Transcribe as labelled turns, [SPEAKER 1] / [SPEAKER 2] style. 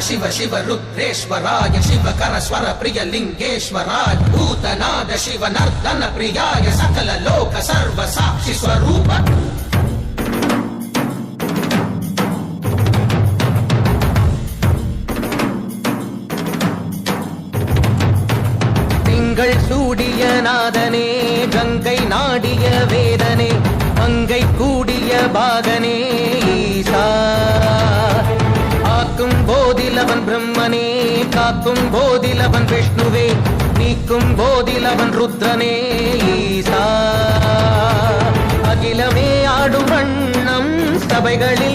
[SPEAKER 1] शिव शिव रुद्रेश्वराय शिवकर स्वर प्रिय लिंगेश्वराय भूतनाद शिव नर्दन प्रियाय सकल लोक सर्व साक्षि स्वरूप சூடிய நாதனே கங்கை நாடிய வேதனே அங்கை கூடிய பாகனே ஈசா ஆக்கும் போதிலவன் பிரம்மனே காக்கும் போதிலவன் விஷ்ணுவே நீக்கும் போதிலவன் ருத்ரனே ஈசா அகிலமே ஆடும் வண்ணம் சபைகளில்